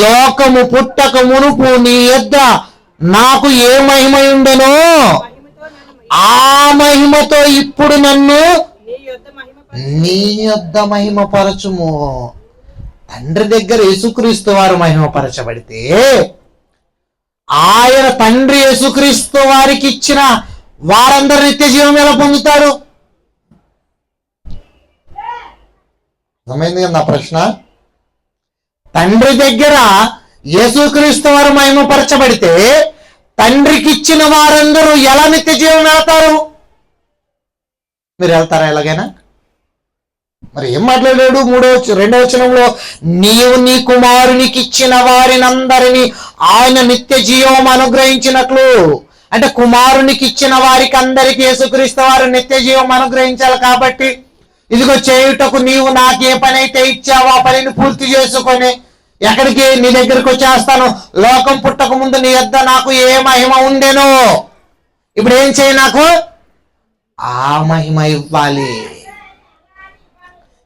లోకము పుట్టక మునుపు నీ యొద్ద నాకు ఏ మహిమ ఉండెనో ఆ మహిమతో ఇప్పుడు నన్ను నీ యొద్ద మహిమపరచుము. తండ్రి దగ్గర యేసుక్రీస్తు వారు మహిమపరచబడితే ఆయన తండ్రి యేసుక్రీస్తు వారికి ఇచ్చిన వారందరూ నిత్య జీవం ఎలా పొందుతారు? అర్థమైంది కదా నా ప్రశ్న? తండ్రి దగ్గర యేసుక్రీస్తు వారు మహిమపరచబడితే తండ్రికి ఇచ్చిన వారందరూ ఎలా నిత్య జీవం వెళ్తారు? మీరు వెళ్తారా ఎలాగైనా? మరి ఏం మాట్లాడాడు? 2వ వచనంలో నీవు నీ కుమారునికి ఇచ్చిన వారినందరినీ ఆయన నిత్య జీవం అనుగ్రహించినట్లు. అంటే కుమారునికి ఇచ్చిన వారికి అందరికి యేసుక్రీస్తు వారు నిత్య జీవం అనుగ్రహించాలి. కాబట్టి ఇదిగో చేయుటకు నీవు నాకు ఏ పని అయితే ఇచ్చావో ఆ పనిని పూర్తి చేసుకొని ఎక్కడికి? నీ దగ్గరికి వచ్చేస్తాను. లోకం పుట్టక ముందు నీ యొద్ద నాకు ఏ మహిమ ఉండేనో ఇప్పుడు ఏం చేయి? నాకు ఆ మహిమ ఇవ్వాలి.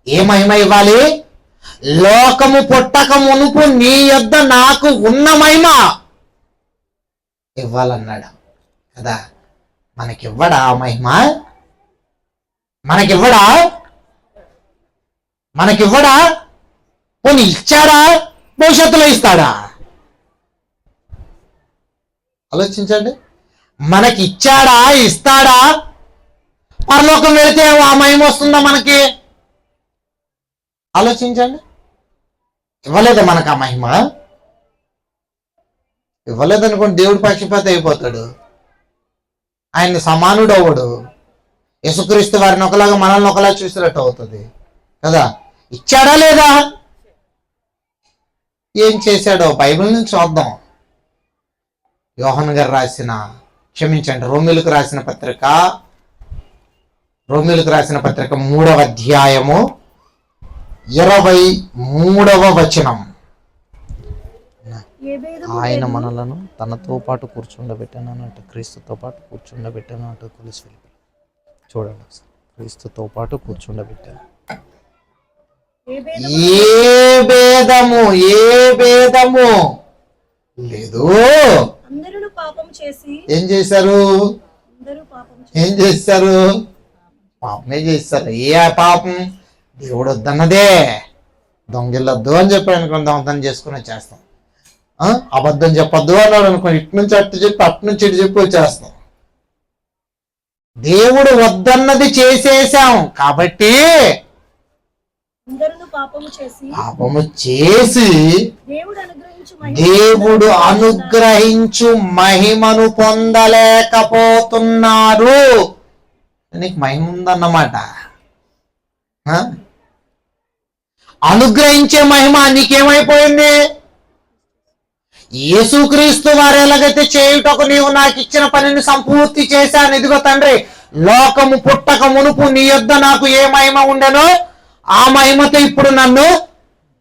ఏ మహిమ ఇవ్వాలి? లోకము పుట్టక మునుపు నీ యొద్ద నాకు ఉన్న మహిమ ఇవ్వాలన్నాడు కదా. మనకివ్వడా ఆ మహిమ? మనకివ్వడా? పోనీ ఇచ్చాడా? భవిష్యత్తులో ఇస్తాడా? ఆలోచించండి. మనకి ఇచ్చాడా? ఇస్తాడా? పరలోకం వెళితే ఆ మహిమ వస్తుందా మనకి? ఆలోచించండి. ఇవ్వలేదా మనకు ఆ మహిమ? ఇవ్వలేదనుకోండి దేవుడు పక్షపాతి అయిపోతాడు. ఆయన సమానుడు అవ్వడు. యేసుక్రీస్తు వారిని ఒకలాగా మనల్ని ఒకలా చూసినట్టు అవుతుంది కదా. ఇచ్చాడా లేదా? ఏం చేశాడో బైబిల్ నుంచి చూద్దాం. యోహాను గారు రోమీయులకు రాసిన పత్రిక 3వ అధ్యాయము 23వ వచనం. ఆయన మనలను తనతో పాటు కూర్చుండబెట్టాను అన్నట్టు క్రీస్తుతో పాటు కూర్చుండబెట్టాను అన్నట్టు కొలిసి వెళ్ళి చూడండి. క్రీస్తుతో పాటు కూర్చుండబెట్టాను. ఏ భేదము లేదు. ఏం చేశారు? పాపమే చేశారు. ఏ పాపం? దేవుడు వద్దన్నదే. దొంగిల్లొద్దు అని చెప్పి అనుకుని దొంగతనం చేసుకుని వచ్చేస్తాం. అబద్ధం చెప్పొద్దు అన్నాడు అనుకో, ఇటు నుంచి అటు చెప్పి అటు నుంచి ఇటు చెప్పి వచ్చేస్తాం. దేవుడు వద్దన్నది చేసేసాం కాబట్టి అందరూ పాపము చేసి పాపము చేసి దేవుడు అనుగ్రహించు అనుగ్రహించు మహిమను పొందలేకపోతున్నారు. నీకు మహిమ ఉందన్నమాట. అనుగ్రహించే మహిమ నీకేమైపోయింది? యేసుక్రీస్తు వారు ఎలాగైతే చేయుటకు నీవు నాకు ఇచ్చిన పనిని సంపూర్తి చేశాను, ఇదిగో తండ్రి లోకము పుట్టక మునుపు నీ యొద్ద నాకు ఏ మహిమ ఉండెనో ఆ మహిమతో ఇప్పుడు నన్ను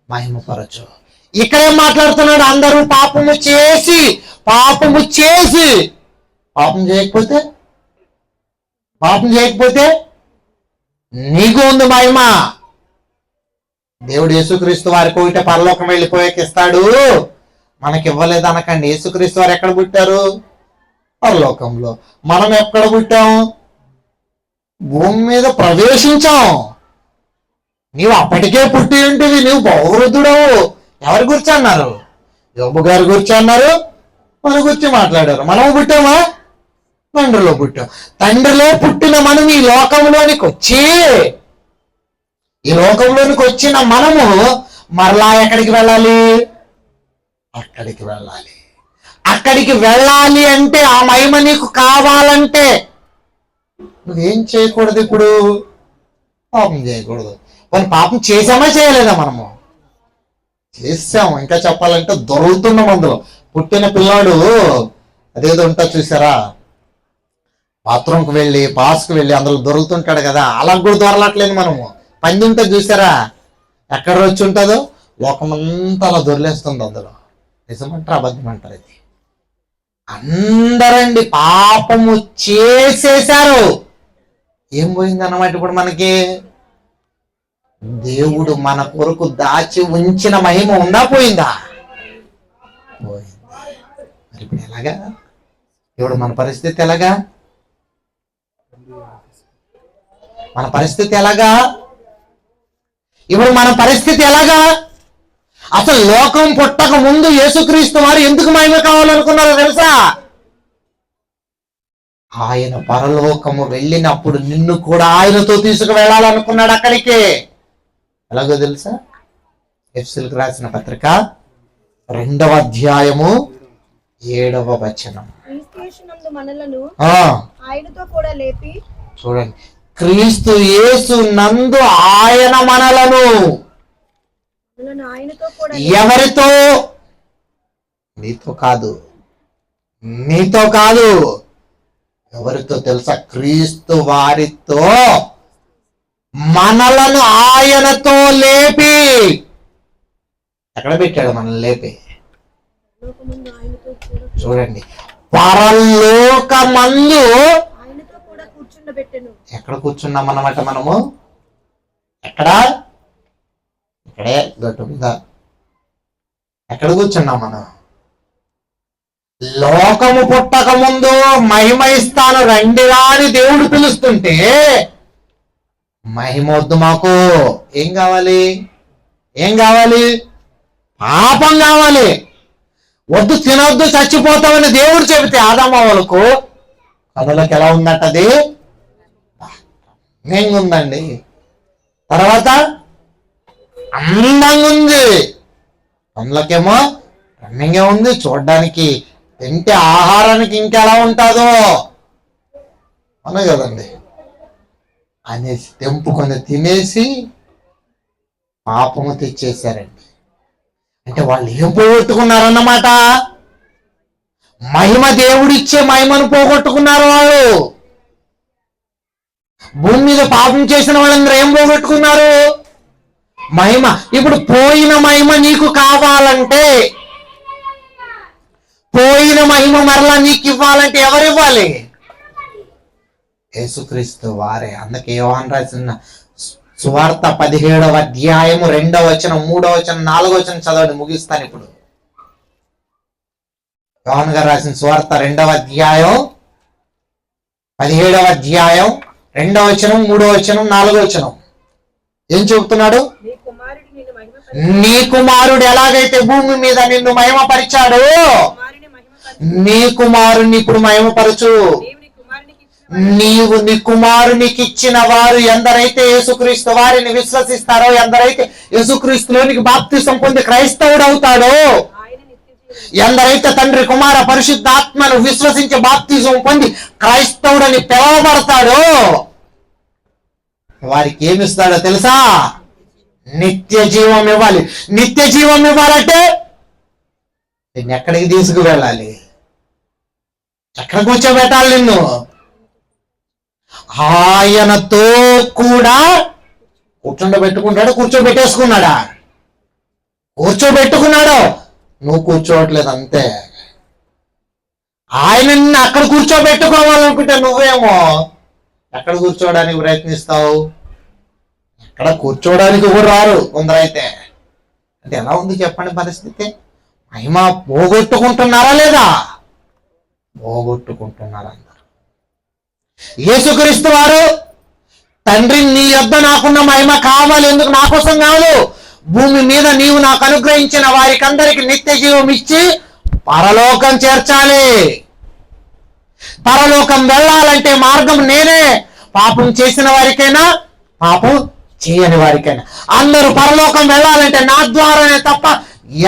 మహిమపరచు. ఇక్కడేం మాట్లాడుతున్నాడు? అందరూ పాపము చేసి పాపం చేయకపోతే నీకు ఉంది మహిమ. దేవుడు యేసుక్రీస్తు వారికి ఒకటే పరలోకం వెళ్ళిపోయాక ఇస్తాడు, మనకి ఇవ్వలేదు అనకండి. యేసుక్రీస్తు వారు ఎక్కడ పుట్టారు? పరలోకంలో. మనం ఎక్కడ పుట్టాం? భూమి మీద ప్రవేశించాం. నీవు అప్పటికే పుట్టి ఉంటివి, నీవు బహువృద్ధుడవు. ఎవరి గురించి అన్నారు? యోబు గారి గురించి అన్నారు, మన గురించి మాట్లాడారు. మనము పుట్టామా? తండ్రిలో పుట్టాం. తండ్రిలో పుట్టిన మనం ఈ లోకంలోనికి వచ్చిన మనము మరలా ఎక్కడికి వెళ్ళాలి? అక్కడికి వెళ్ళాలి. అక్కడికి వెళ్ళాలి అంటే ఆ మహిమ నీకు కావాలంటే నువ్వేం చేయకూడదు? ఇప్పుడు పాపం చేయకూడదు. మనం పాపం చేసామా చేయలేదా? మనము చేసాము. ఇంకా చెప్పాలంటే దొరుకుతున్నాం. అందులో పుట్టిన పిల్లాడు అదేదో ఉంటా చూసారా, బాత్రూమ్కి వెళ్ళి పాస్కి వెళ్ళి అందులో దొరుకుతుంటాడు కదా, అలా కూడా దొరలట్లేదు. మనము పంది ఉంటుంది చూసారా, ఎక్కడ వచ్చి ఉంటుందో లోకమంతా అలా దొరిలేస్తుంది అందులో. నిజమంటారు అబద్ధం అంటారు? ఇది అందరండి పాపము చేసేశారు. ఏం పోయింది అన్నమాట ఇప్పుడు మనకి? దేవుడు మన కొరకు దాచి ఉంచిన మహిమ ఉందా పోయిందా? పోయింది. మరి ఇప్పుడు ఎలాగా? ఇప్పుడు మన పరిస్థితి ఎలాగా? మన పరిస్థితి ఎలాగా? ఇప్పుడు మన పరిస్థితి ఎలాగా? అసలు లోకం పుట్టక ముందు యేసుక్రీస్తు వారు ఎందుకు మహిమ కావాలనుకున్నారో తెలుసా? ఆయన పరలోకము వెళ్ళినప్పుడు నిన్ను కూడా ఆయనతో తీసుకు వెళ్ళాలనుకున్నాడు అక్కడికి. ఎలాగో తెలుసా? ఎఫెసీయులకు రాసిన పత్రిక 2వ అధ్యాయము 7వ వచనం. చూడండి, క్రీస్తు యేసు నందు ఆయన మనలను ఎవరితో? నీతో కాదు. ఎవరితో తెలుసా? క్రీస్తు వారితో మనలను ఆయనతో లేపి. ఎక్కడ పెట్టాడు మనల్ని లేపి? చూడండి, పరలోకమందు ఎక్కడ కూర్చున్నాం అన్నమాట మనము? ఎక్కడ? ఇక్కడే గట్టు మీద. ఎక్కడ కూర్చున్నాం మనం? లోకము పుట్టక ముందు మహిమ ఇస్తాను రండిరా అని దేవుడు పిలుస్తుంటే మహిమ వద్దు మాకు. ఏం కావాలి? పాపం కావాలి. వద్దు, తినొద్దు, చచ్చిపోతామని దేవుడు చెబితే ఆదాము వాళ్ళకు కథలోకి ఎలా ఉందంటది? ఉందండి. తర్వాత అందంగా ఉంది. అందులోకేమో రన్నింగే ఉంది. చూడడానికి తింటే ఆహారానికి ఇంకెలా ఉంటుందో అనే కదండి అనేసి తెంపుకొని తినేసి పాపము తెచ్చేశారండి. అంటే వాళ్ళు ఏం పోగొట్టుకున్నారన్నమాట? మహిమ, దేవుడిచ్చే మహిమను పోగొట్టుకున్నారు వాళ్ళు. భూమి మీద పాపం చేసిన వాళ్ళందరూ ఏం పోగొట్టుకున్నారు? మహిమ. ఇప్పుడు పోయిన మహిమ నీకు కావాలంటే, పోయిన మహిమ మరలా నీకు ఇవ్వాలంటే ఎవరు ఇవ్వాలి? యేసుక్రీస్తు వారే. అందుకే యోహాను రాసిన సువార్త 17వ అధ్యాయము 2వ వచనం, 3వ వచనం, 4వ వచనం చదవండి, ముగిస్తాను ఇప్పుడు. యోహాను గారు రాసిన సువార్త 2వ అధ్యాయం 17వ అధ్యాయం 2వ వచనం, 3వ వచనం, 4వ వచనం ఏం చెబుతున్నాడు? నీ కుమారుడు ఎలాగైతే భూమి మీద నిన్ను మహిమపరిచాడో కుమారుని మహిమపరచు. నీ కుమారుని ఇప్పుడు మహిమపరచు. నీవు నీ కుమారునికి ఇచ్చిన నీవు నీ కుమారునికి ఇచ్చిన వారు ఎందరైతే యేసుక్రీస్తు వారిని విశ్వసిస్తారో, ఎందరైతే యేసుక్రీస్తులోనికి బాప్తిసం పొంది క్రైస్తవుడు అవుతాడో, ఆయన నిత్య జీవం ఎందరైతే తండ్రి కుమార పరిశుద్ధాత్మను విశ్వసించి బాప్తిజం పొంది క్రైస్తవుడని పిలువబడతాడో వారికి ఏమిస్తాడో తెలుసా? నిత్య జీవం ఇవ్వాలి. నిత్య జీవం ఇవ్వాలంటే నిన్ను ఎక్కడికి తీసుకువెళ్ళాలి? ఎక్కడ కూర్చోబెట్టాలి నిన్ను? ఆయనతో కూడా కూర్చోబెట్టుకుంటాడు. కూర్చోబెట్టేసుకున్నాడా? కూర్చోబెట్టుకున్నాడు. నువ్వు కూర్చోవట్లేదు అంతే. ఆయన నిన్ను అక్కడ కూర్చోబెట్టుకోవాలనుకుంటే నువ్వేమో ఎక్కడ కూర్చోవడానికి ప్రయత్నిస్తావు? ఎక్కడ కూర్చోవడానికి కూడా రారు కొందరైతే. అంటే ఎలా ఉంది చెప్పండి పరిస్థితి? మహిమ పోగొట్టుకుంటున్నారా లేదా? పోగొట్టుకుంటున్నారా అందరు. యేసుక్రీస్తు వారు తండ్రి నీ యొద్ద నాకున్న మహిమ కావాలి. ఎందుకు? నా కోసం కాదు, భూమి మీద నీవు నాకు అనుగ్రహించిన వారికి అందరికి నిత్య జీవం ఇచ్చి పరలోకం చేర్చాలి. పరలోకం వెళ్ళాలంటే మార్గం నేనే. పాపం చేసిన వారికైనా పాపం చేయని వారికైనా అందరూ పరలోకం వెళ్ళాలంటే నా ద్వారానే తప్ప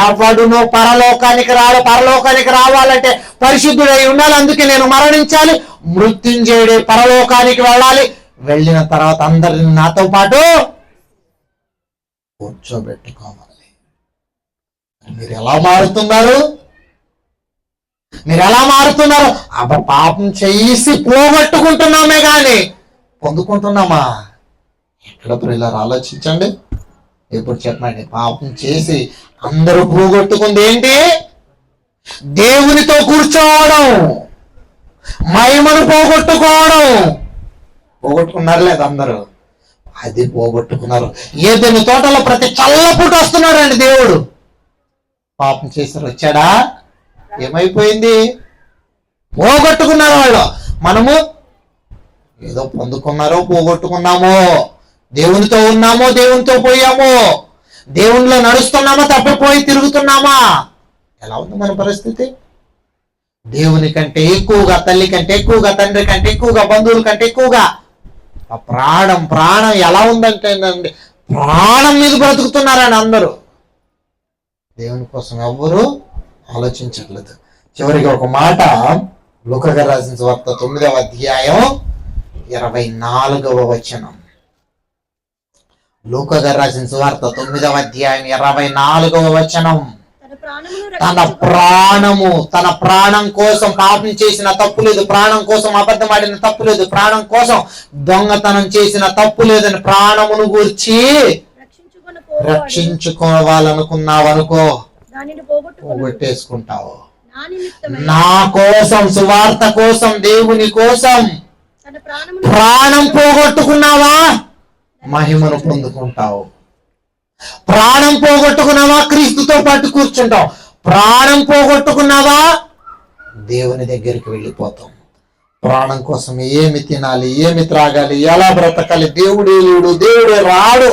ఎవడునో పరలోకానికి రాడు. పరలోకానికి రావాలంటే పరిశుద్ధుడై ఉండాలి. అందుకే నేను మరణించాలి, మృత్యుంజయుడే పరలోకానికి వెళ్ళాలి. వెళ్ళిన తర్వాత అందరిని నాతో పాటు కూర్చోబెట్టుకోవాలి. మీరు ఎలా మారుతున్నారు? మీరు ఎలా మారుతున్నారు? పాపం చేసి పోగొట్టుకుంటున్నామే కానీ పొందుకుంటున్నామా? ఎక్కడ ప్రియులారా ఆలోచించండి. ఇప్పుడు చెప్పండి, పాపం చేసి అందరూ పోగొట్టుకుంది ఏంటి? దేవునితో కూర్చోవడం, మహిమను పోగొట్టుకోవడం. పోగొట్టుకున్నారు లేదు అందరూ? అది పోగొట్టుకున్నారు. ఏదైనా తోటలో ప్రతి చల్లపూట వస్తున్నాడండి దేవుడు. పాపం చేశారు, వచ్చాడా? ఏమైపోయింది? పోగొట్టుకున్నారు వాళ్ళు. మనము ఏదో పొందుకున్నారో పోగొట్టుకున్నామో, దేవునితో ఉన్నామో దేవునితో పోయామో, దేవునిలో నడుస్తున్నామా తప్పిపోయి తిరుగుతున్నామా? ఎలా ఉంది మన పరిస్థితి? దేవుని కంటే ఎక్కువగా, తల్లి కంటే ఎక్కువగా, తండ్రి కంటే ఎక్కువగా, బంధువుల కంటే ఎక్కువగా ప్రాణం ఎలా ఉందంటే ప్రాణం మీద బ్రతుకుతున్నారని అందరూ. దేవుని కోసం ఎవ్వరూ ఆలోచించట్లేదు. చివరికి ఒక మాట, లూకా గారు రాసిన సువార్త 9వ అధ్యాయం 24వ వచనం. లూకా గారు రాసిన సువార్త 9వ అధ్యాయం 24వ వచనం. తన ప్రాణం కోసం పాపం చేసిన తప్పు లేదు, ప్రాణం కోసం అబద్ధం ఆడిన తప్పు లేదు, ప్రాణం కోసం దొంగతనం చేసిన తప్పు లేదని ప్రాణమును గూర్చి రక్షించుకోవాలనుకున్నావనుకో, పోగొట్టేసుకుంటావు. నా కోసం, సువార్త కోసం, దేవుని కోసం ప్రాణం పోగొట్టుకున్నావా? మహిమను పొందుకుంటావు. ప్రాణం పోగొట్టుకున్నావా? క్రీస్తుతో పాటు కూర్చుంటావు. ప్రాణం పోగొట్టుకున్నావా? దేవుని దగ్గరికి వెళ్ళిపోతాం. ప్రాణం కోసం ఏమి తినాలి, ఏమి త్రాగాలి, ఎలా బ్రతకాలి, దేవుడే లేడు, దేవుడే రాడు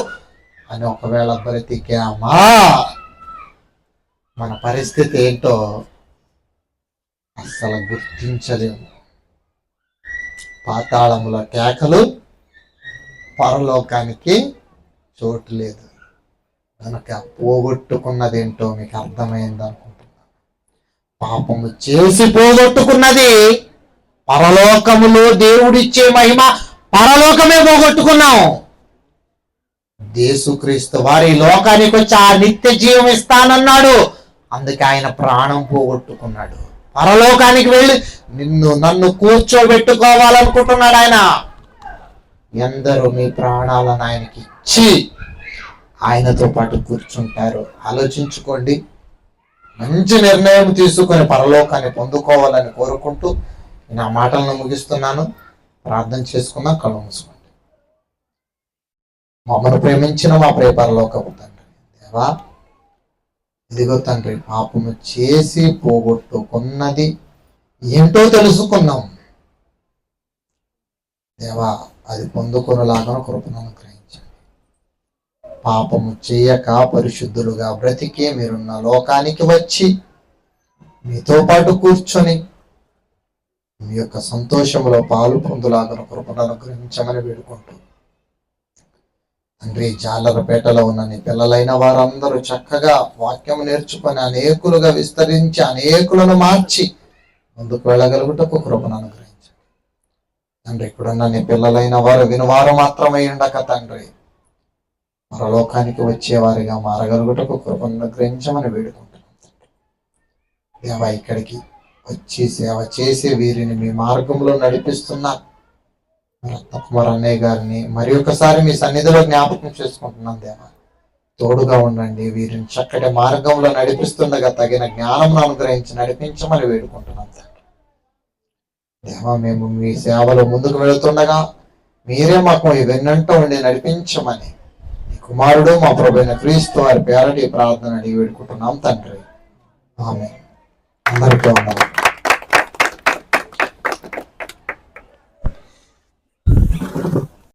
అని ఒకవేళ బ్రతికామా మన పరిస్థితి ఏంటో అస్సలు గుర్తించలేము. పాతాళముల కేకలు, పరలోకానికి చోటు లేదు. కనుక పోగొట్టుకున్నదేంటో మీకు అర్థమైంది అనుకుంటున్నాను. పాపము చేసి పోగొట్టుకున్నది పరలోకములో దేవుడిచ్చే మహిమ, పరలోకమే పోగొట్టుకున్నాం. యేసుక్రీస్తు వారి లోకానికి వచ్చి ఆ నిత్య జీవం ఇస్తానన్నాడు. అందుకే ఆయన ప్రాణం పోగొట్టుకున్నాడు. పరలోకానికి వెళ్ళి నన్ను కూర్చోబెట్టుకోవాలనుకుంటున్నాడు ఆయన. ఎందరూ మీ ప్రాణాలను ఆయనకి ఇచ్చి ఆయనతో పాటు కూర్చుంటారు? ఆలోచించుకోండి. మంచి నిర్ణయం తీసుకొని పరలోకాన్ని పొందుకోవాలని కోరుకుంటూ నా మాటలను ముగిస్తున్నాను. ప్రార్థన చేసుకుందాం. కళ్ళు మూసుకోండి. మమ్మల్ని ప్రేమించిన మా ప్రియ పరలోకపు తండ్రి, దేవా, ఇదిగో తండ్రి, పాపము చేసి పోగొట్టుకున్నది ఏంటో తెలుసుకున్నాం దేవా. అది పొందుకునేలాగా కృపను అనుగ్రహించండి. పాపము చేయక పరిశుద్ధులుగా బ్రతికి మీరున్న లోకానికి వచ్చి మీతో పాటు కూర్చొని మీ యొక్క సంతోషంలో పాలు పొందులాగిన కృపను అనుగ్రహించమని వేడుకుంటూ తండ్రి, జాలరపేటలో ఉన్న నీ పిల్లలైన వారందరూ చక్కగా వాక్యం నేర్చుకొని అనేకులుగా విస్తరించి అనేకులను మార్చి ముందుకు వెళ్ళగలుగుటకు కృపను అనుగ్రహించండి తండ్రి. ఇక్కడున్న నీ పిల్లలైన వారు వినువారు మాత్రమై ఉండక తండ్రి, మరలోకానికి వచ్చేవారిగా మారగలుగుటకు కృపను అనుగ్రహించమని వేడుకుంటున్నాం తండ్రి. దేవా, ఇక్కడికి వచ్చి సేవ చేసి వీరిని మీ మార్గంలో నడిపిస్తున్నారు రత్నకుమార్ అన్నయ్య గారిని మరి ఒకసారి మీ సన్నిధిలో జ్ఞాపకం చేసుకుంటున్నాం దేవా. తోడుగా ఉండండి, వీరిని చక్కటి మార్గంలో నడిపిస్తుండగా తగిన జ్ఞానం అనుగ్రహించి నడిపించమని వేడుకుంటున్నాం తండ్రి. దేవా, మేము మీ సేవలో ముందుకు వెళుతుండగా మీరే మాకు వెన్నంటూ ఉండి నడిపించమని ఈ కుమారుడు మా ప్రభువైన క్రీస్తు వారి పేరటి ప్రార్థన అడిగి వేడుకుంటున్నాం తండ్రి. ఆమేన్. అందరికీ వందనాలు.